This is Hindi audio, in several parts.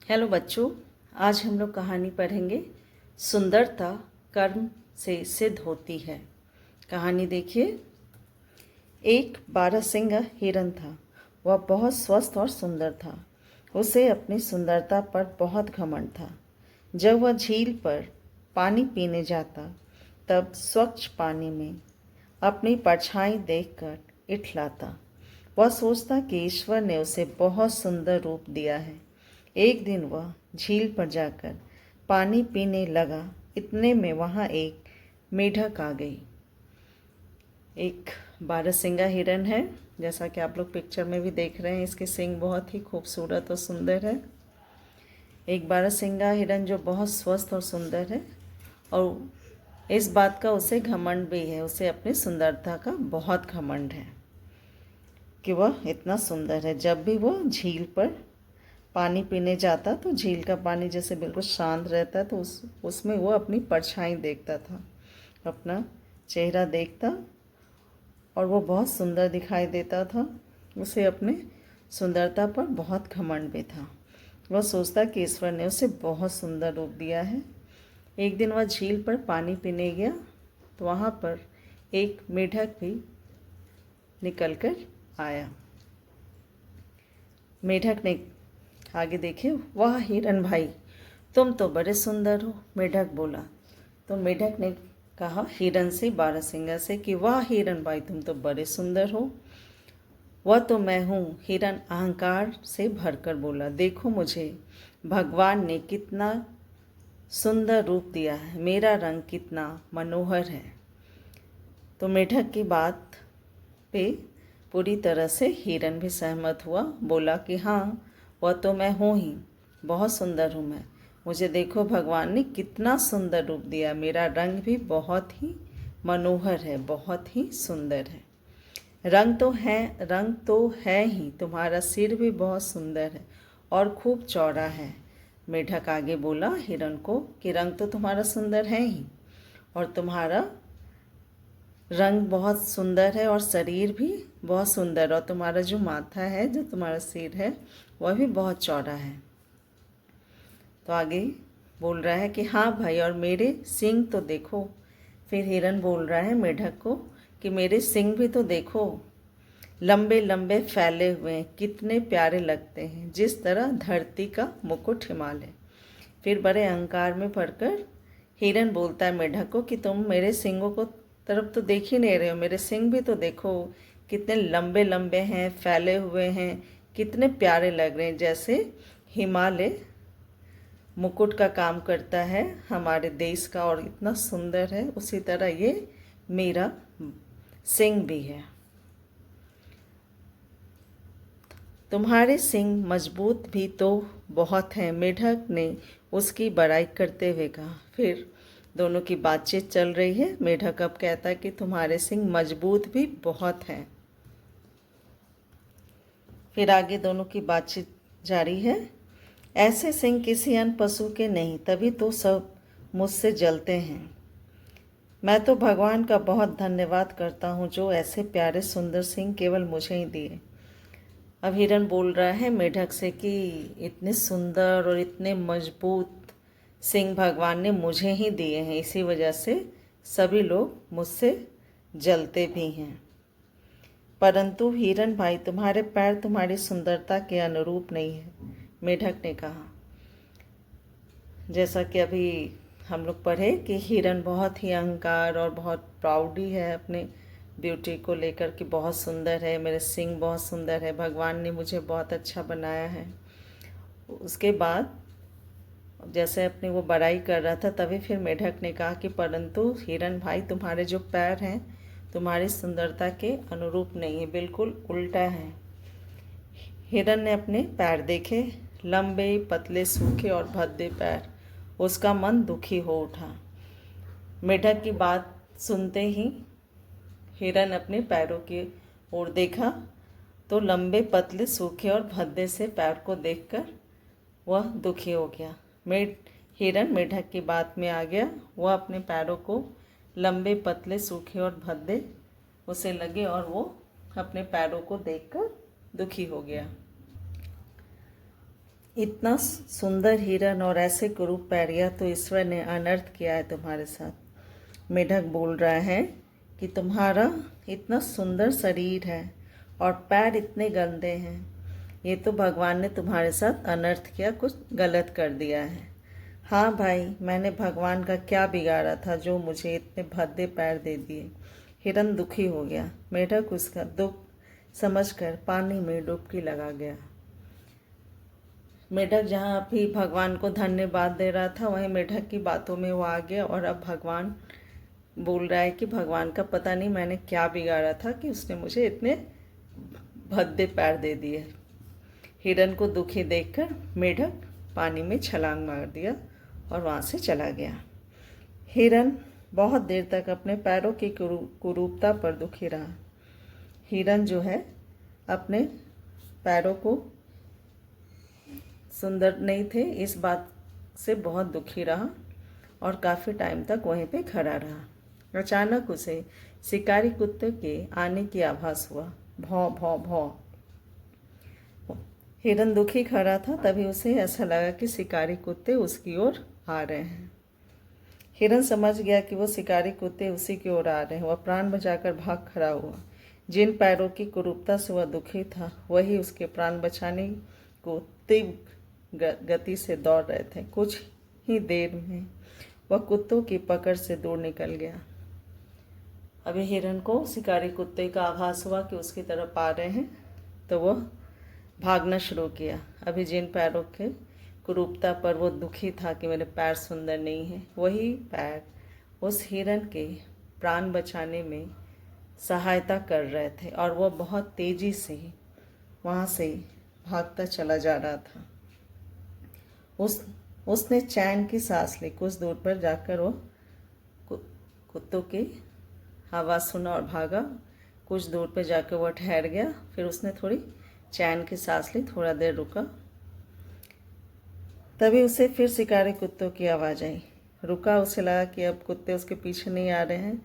हेलो बच्चों, आज हम लोग कहानी पढ़ेंगे। सुंदरता कर्म से सिद्ध होती है। कहानी देखिए। एक बारहसिंगा हिरन था। वह बहुत स्वस्थ और सुंदर था। उसे अपनी सुंदरता पर बहुत घमंड था। जब वह झील पर पानी पीने जाता तब स्वच्छ पानी में अपनी परछाई देखकर इठलाता। वह सोचता कि ईश्वर ने उसे बहुत सुंदर रूप दिया है। एक दिन वह झील पर जाकर पानी पीने लगा। इतने में वहाँ एक मेढक आ गई। एक बारहसिंगा हिरन है, जैसा कि आप लोग पिक्चर में भी देख रहे हैं। इसके सींग बहुत ही खूबसूरत और सुंदर है। एक बारहसिंगा हिरन जो बहुत स्वस्थ और सुंदर है, और इस बात का उसे घमंड भी है। उसे अपनी सुंदरता का बहुत घमंड है कि वह इतना सुंदर है। जब भी वो झील पर पानी पीने जाता तो झील का पानी जैसे बिल्कुल शांत रहता, तो उसमें वो अपनी परछाई देखता था, अपना चेहरा देखता, और वो बहुत सुंदर दिखाई देता था। उसे अपने सुंदरता पर बहुत घमंड भी था। वह सोचता कि ईश्वर ने उसे बहुत सुंदर रूप दिया है। एक दिन वह झील पर पानी पीने गया तो वहाँ पर एक मेढक भी निकल कर आया। मेढक ने आगे देखे, वाह हिरन भाई, तुम तो बड़े सुंदर हो। मेढक बोला। तो मेढक ने कहा हिरन से, बारहसिंगा से, कि वाह हिरन भाई, तुम तो बड़े सुंदर हो। वह तो मैं हूँ, हिरन अहंकार से भरकर बोला। देखो मुझे भगवान ने कितना सुंदर रूप दिया है, मेरा रंग कितना मनोहर है। तो मेढक की बात पे पूरी तरह से हिरन भी सहमत हुआ। बोला कि हाँ, वह तो मैं हूँ ही, बहुत सुंदर हूँ मैं। मुझे देखो भगवान ने कितना सुंदर रूप दिया, मेरा रंग भी बहुत ही मनोहर है, बहुत ही सुंदर है। रंग तो है ही, तुम्हारा सिर भी बहुत सुंदर है और खूब चौड़ा है। मेढक आगे बोला हिरन को कि रंग तो तुम्हारा सुंदर है ही, और तुम्हारा रंग बहुत सुंदर है और शरीर भी बहुत सुंदर, और तुम्हारा जो माथा है, जो तुम्हारा सिर है, वह भी बहुत चौड़ा है। तो आगे बोल रहा है कि हाँ भाई, और मेरे सींग तो देखो। फिर हिरन बोल रहा है मेढक को कि मेरे सींग भी तो देखो, लंबे लंबे फैले हुए हैं, कितने प्यारे लगते हैं, जिस तरह धरती का मुकुट हिमालय। फिर बड़े अहंकार में पड़कर हिरन बोलता है मेढक को कि तुम मेरे सींगों को तरफ तो देख ही नहीं रहे हो, मेरे सींग भी तो देखो, कितने लंबे लंबे हैं, फैले हुए हैं, कितने प्यारे लग रहे हैं, जैसे हिमालय मुकुट का काम करता है हमारे देश का, और इतना सुंदर है, उसी तरह ये मेरा सींग भी है। तुम्हारे सींग मजबूत भी तो बहुत हैं, मेढक ने उसकी बड़ाई करते हुए कहा। फिर दोनों की बातचीत चल रही है। मेढक अब कहता है कि तुम्हारे सींग मजबूत भी बहुत हैं। फिर आगे दोनों की बातचीत जारी है। ऐसे सींग किसी अन्य पशु के नहीं, तभी तो सब मुझसे जलते हैं। मैं तो भगवान का बहुत धन्यवाद करता हूँ जो ऐसे प्यारे सुंदर सींग केवल मुझे ही दिए। अब हिरन बोल रहा है मेढक से कि इतने सुंदर और इतने मजबूत सींग भगवान ने मुझे ही दिए हैं, इसी वजह से सभी लोग मुझसे जलते भी हैं। परंतु हिरन भाई, तुम्हारे पैर तुम्हारी सुंदरता के अनुरूप नहीं है, मेढक ने कहा। जैसा कि अभी हम लोग पढ़े कि हिरन बहुत ही अहंकार और बहुत प्राउडी है अपने ब्यूटी को लेकर, कि बहुत सुंदर है, मेरे सींग बहुत सुंदर है, भगवान ने मुझे बहुत अच्छा बनाया है। उसके बाद जैसे अपनी वो बड़ाई कर रहा था, तभी फिर मेढक ने कहा कि परंतु हिरन भाई, तुम्हारे जो पैर हैं तुम्हारी सुंदरता के अनुरूप नहीं है, बिल्कुल उल्टा है। हिरन ने अपने पैर देखे, लंबे पतले सूखे और भद्दे पैर। उसका मन दुखी हो उठा। मेढक की बात सुनते ही हिरन अपने पैरों की ओर देखा तो लंबे पतले सूखे और भद्दे से पैर को देखकर वह दुखी हो गया। हिरन मेढक की बात में आ गया। वह अपने पैरों को लंबे पतले सूखे और भद्दे उसे लगे, और वो अपने पैरों को देखकर दुखी हो गया। इतना सुंदर हिरन और ऐसे कुरूप पैरिया तो ईश्वर ने अनर्थ किया है तुम्हारे साथ। मेढक बोल रहा है कि तुम्हारा इतना सुंदर शरीर है और पैर इतने गंदे हैं, ये तो भगवान ने तुम्हारे साथ अनर्थ किया, कुछ गलत कर दिया है। हाँ भाई, मैंने भगवान का क्या बिगाड़ा था जो मुझे इतने भद्दे पैर दे दिए। हिरन दुखी हो गया। मेढक उसका दुख समझकर पानी में डुबकी लगा गया। मेढक जहाँ अभी भगवान को धन्यवाद दे रहा था, वहीं मेढक की बातों में वो आ गया और अब भगवान बोल रहा है कि भगवान का पता नहीं मैंने क्या बिगाड़ा था कि उसने मुझे इतने भद्दे पैर दे दिए। हिरन को दुखी देखकर मेढक पानी में छलांग मार दिया और वहाँ से चला गया। हिरन बहुत देर तक अपने पैरों की कुरूपता पर दुखी रहा। हिरन जो है अपने पैरों को सुंदर नहीं थे, इस बात से बहुत दुखी रहा और काफ़ी टाइम तक वहीं पे खड़ा रहा। अचानक उसे शिकारी कुत्ते के आने की आभास हुआ। भौं भौं भौं। हिरन दुखी खड़ा था, तभी उसे ऐसा लगा कि शिकारी कुत्ते उसकी ओर आ रहे हैं। हिरन समझ गया कि वो शिकारी कुत्ते उसी की ओर आ रहे हैं। वह प्राण बचाकर भाग खड़ा हुआ। जिन पैरों की कुरूपता से वह दुखी था, वही उसके प्राण बचाने को तीव्र गति से दौड़ रहे थे। कुछ ही देर में वह कुत्तों की पकड़ से दूर निकल गया। अभी हिरन को शिकारी कुत्ते का आभास हुआ कि उसकी तरफ आ रहे हैं, तो वह भागना शुरू किया। अभी जिन पैरों के कुरूपता पर वो दुखी था कि मेरे पैर सुंदर नहीं हैं, वही पैर उस हिरन के प्राण बचाने में सहायता कर रहे थे और वह बहुत तेज़ी से वहाँ से भागता चला जा रहा था। उसने चैन की सांस ली। कुछ दूर पर जाकर वो कुत्तों की आवाज़ सुना और भागा। कुछ दूर पर जाकर वह ठहर गया। फिर उसने थोड़ी चैन की सांस ली, थोड़ा देर रुका। तभी उसे फिर शिकारी कुत्तों की आवाज़ आई। रुका, उसे लगा कि अब कुत्ते उसके पीछे नहीं आ रहे हैं,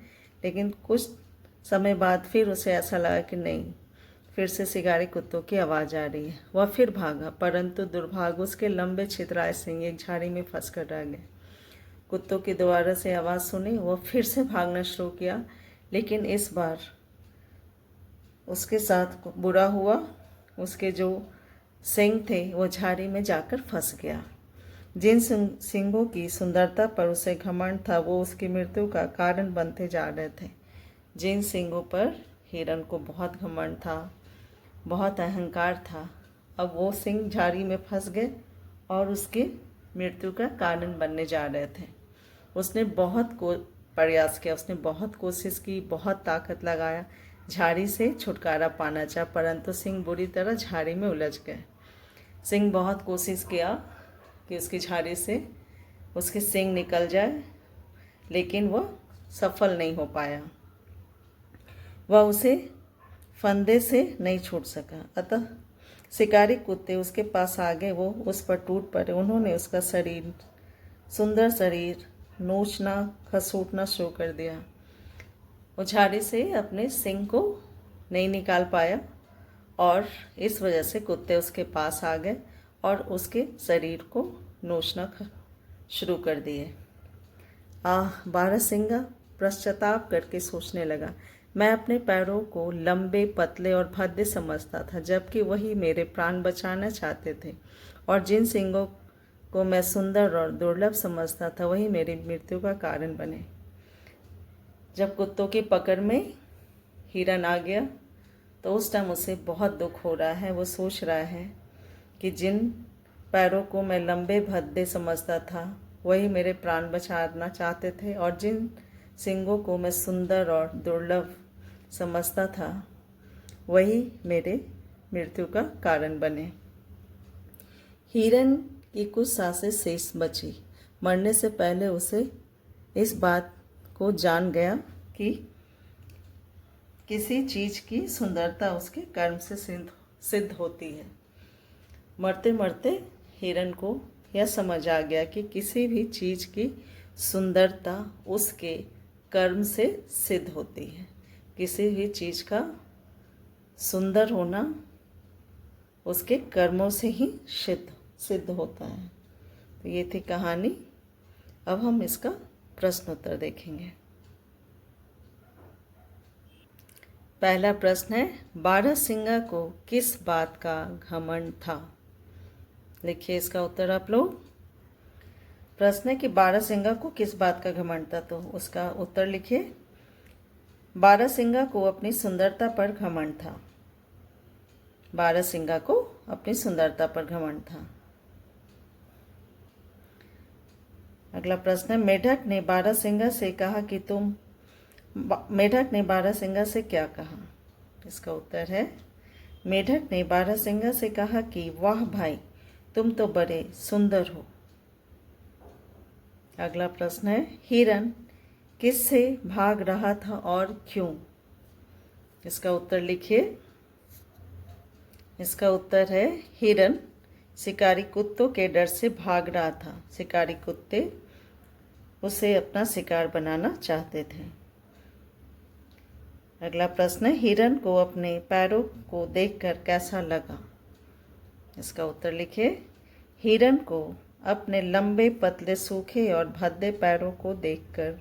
लेकिन कुछ समय बाद फिर उसे ऐसा लगा कि नहीं, फिर से शिकारी कुत्तों की आवाज़ आ रही है। वह फिर भागा, परंतु दुर्भाग्य उसके लंबे छितराए सिंह एक झाड़ी में फंस कर रह गए। कुत्तों की दोबारा से आवाज़ सुनी, वह फिर से भागना शुरू किया, लेकिन इस बार उसके साथ बुरा हुआ। उसके जो सिंह थे वो झाड़ी में जाकर फंस गया। जिन सिंहों की सुंदरता पर उसे घमंड था, वो उसकी मृत्यु का कारण बनते जा रहे थे। जिन सिंहों पर हिरन को बहुत घमंड था, बहुत अहंकार था, अब वो सिंह झाड़ी में फंस गए और उसकी मृत्यु का कारण बनने जा रहे थे। उसने बहुत प्रयास किया, उसने बहुत कोशिश की, बहुत ताकत लगाया, झाड़ी से छुटकारा पाना चाहा, परंतु सिंह बुरी तरह झाड़ी में उलझ गए। सिंह बहुत कोशिश किया कि उसकी झाड़ी से उसके सिंग निकल जाए, लेकिन वह सफल नहीं हो पाया। वह उसे फंदे से नहीं छूट सका। अतः शिकारी कुत्ते उसके पास आ गए। वो उस पर टूट पड़े। उन्होंने उसका शरीर, सुंदर शरीर, नोचना खसूटना शुरू कर दिया। वो झाड़ी से अपने सिंग को नहीं निकाल पाया और इस वजह से कुत्ते उसके पास आ गए और उसके शरीर को नोचना शुरू कर दिए। बारहसिंगा पश्चाताप करके सोचने लगा, मैं अपने पैरों को लंबे, पतले और भद्दे समझता था, जबकि वही मेरे प्राण बचाना चाहते थे, और जिन सिंगों को मैं सुंदर और दुर्लभ समझता था, वही मेरी मृत्यु का कारण बने। जब कुत्तों की पकड़ में हिरन आ गया तो उस टाइम उसे बहुत दुख हो रहा है। वो सोच रहा है कि जिन पैरों को मैं लंबे भद्दे समझता था, वही मेरे प्राण बचाना चाहते थे, और जिन सिंगों को मैं सुंदर और दुर्लभ समझता था, वही मेरे मृत्यु का कारण बने। हिरन की कुछ सांसें शेष बची। मरने से पहले उसे इस बात को जान गया कि किसी चीज़ की सुंदरता उसके कर्म से सिद्ध होती है। मरते मरते हिरन को यह समझ आ गया कि किसी भी चीज़ की सुंदरता उसके कर्म से सिद्ध होती है। किसी भी चीज़ का सुंदर होना उसके कर्मों से ही सिद्ध होता है। तो ये थी कहानी। अब हम इसका प्रश्न उत्तर देखेंगे। पहला प्रश्न है, बारहसिंगा को किस बात का घमंड था? लिखिए इसका उत्तर आप लोग। प्रश्न है कि बारहसिंगा को किस बात का घमंड था, तो उसका उत्तर लिखिए। बारहसिंगा को अपनी सुंदरता पर घमंड था। बारहसिंगा को अपनी सुंदरता पर घमंड था। अगला प्रश्न है, मेढक ने बारहसिंगा से कहा कि मेढक ने बारहसिंगा से क्या कहा? इसका उत्तर है, मेढक ने बारहसिंगा से कहा कि वाह भाई, तुम तो बड़े सुंदर हो। अगला प्रश्न है, हिरन किससे भाग रहा था और क्यों? इसका उत्तर लिखिए। इसका उत्तर है, हिरन शिकारी कुत्तों के डर से भाग रहा था। शिकारी कुत्ते उसे अपना शिकार बनाना चाहते थे। अगला प्रश्न है, हिरन को अपने पैरों को देखकर कैसा लगा? इसका उत्तर लिखिए। हिरन को अपने लंबे, पतले, सूखे और भद्दे पैरों को देखकर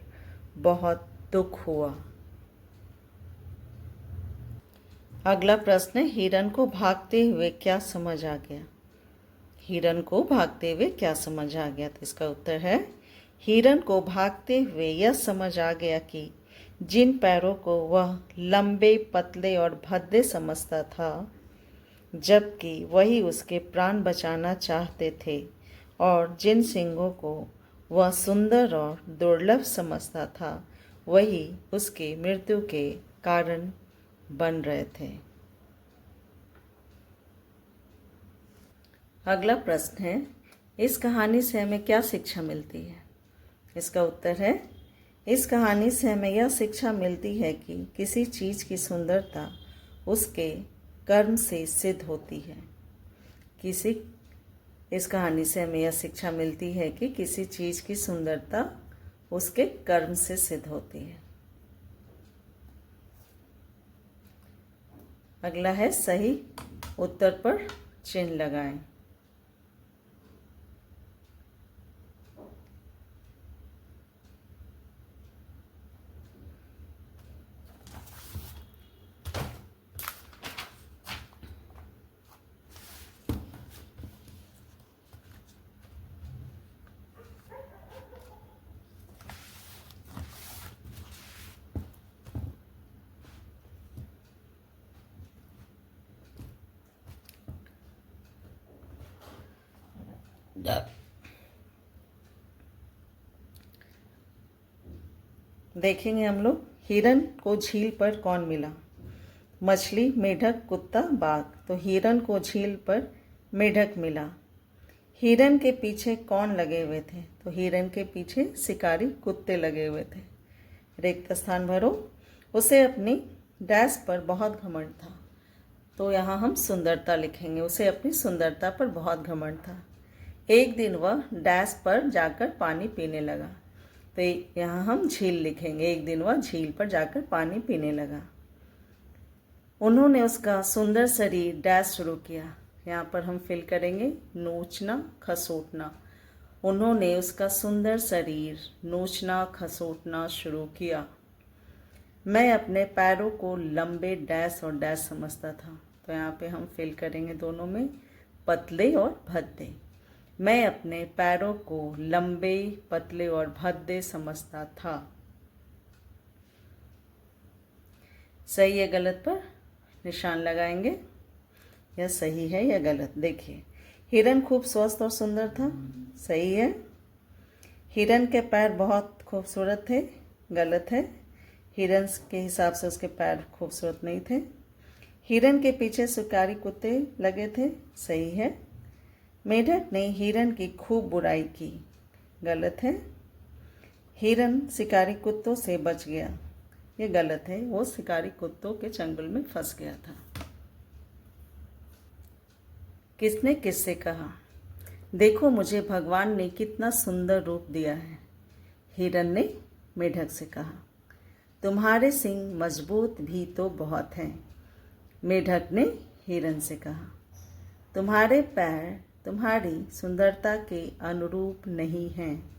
बहुत दुख हुआ। अगला प्रश्न है, हिरन को भागते हुए क्या समझ आ गया? हिरन को भागते हुए क्या समझ आ गया? तो इसका उत्तर है, हिरन को भागते हुए यह समझ आ गया कि जिन पैरों को वह लंबे, पतले और भद्दे समझता था, जबकि वही उसके प्राण बचाना चाहते थे, और जिन सींगों को वह सुंदर और दुर्लभ समझता था, वही उसकी मृत्यु के कारण बन रहे थे। अगला प्रश्न है, इस कहानी से हमें क्या शिक्षा मिलती है? इसका उत्तर है, इस कहानी से हमें यह शिक्षा मिलती है कि किसी चीज़ की सुंदरता उसके कर्म से सिद्ध होती है। इस कहानी से हमें यह शिक्षा मिलती है कि किसी चीज़ की सुंदरता उसके कर्म से सिद्ध होती है। अगला है, सही उत्तर पर चिन्ह लगाएं। देखेंगे हम लोग, हिरन को झील पर कौन मिला? मछली, मेढक, कुत्ता, बाघ। तो हिरन को झील पर मेढक मिला। हिरन के पीछे कौन लगे हुए थे? तो हिरन के पीछे शिकारी कुत्ते लगे हुए थे। रिक्त स्थान भरो। उसे अपनी डैश पर बहुत घमंड था। तो यहाँ हम सुंदरता लिखेंगे। उसे अपनी सुंदरता पर बहुत घमंड था। एक दिन वह डैश पर जाकर पानी पीने लगा। तो यहाँ हम झील लिखेंगे। एक दिन वह झील पर जाकर पानी पीने लगा। उन्होंने उसका सुंदर शरीर डैश शुरू किया। यहाँ पर हम फिल करेंगे नोचना, खसोटना। उन्होंने उसका सुंदर शरीर नोचना, खसोटना शुरू किया। मैं अपने पैरों को लंबे डैश और डैश समझता था। तो यहाँ पे हम फिल करेंगे दोनों में, पतले और भद्दे। मैं अपने पैरों को लंबे, पतले और भद्दे समझता था। सही या गलत पर निशान लगाएंगे। यह सही है या गलत? देखिए, हिरन खूब स्वस्थ और सुंदर था। सही है। हिरन के पैर बहुत खूबसूरत थे। गलत है। हिरन के हिसाब से उसके पैर खूबसूरत नहीं थे। हिरन के पीछे शिकारी कुत्ते लगे थे। सही है। मेढक ने हिरन की खूब बुराई की। गलत है। हिरन शिकारी कुत्तों से बच गया। ये गलत है। वो शिकारी कुत्तों के चंगुल में फंस गया था। किसने किससे कहा? देखो, मुझे भगवान ने कितना सुंदर रूप दिया है। हिरन ने मेढक से कहा। तुम्हारे सींग मजबूत भी तो बहुत हैं। मेढक ने हिरन से कहा। तुम्हारे पैर तुम्हारी सुंदरता के अनुरूप नहीं हैं।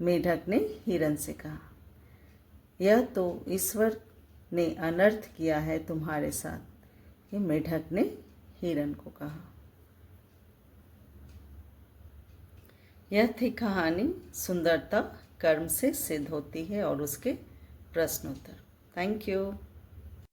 मेढक ने हिरन से कहा, यह तो ईश्वर ने अनर्थ किया है तुम्हारे साथ। ये मेढक ने हिरन को कहा। यह थी कहानी सुंदरता कर्म से सिद्ध होती है और उसके प्रश्नोत्तर। Thank you.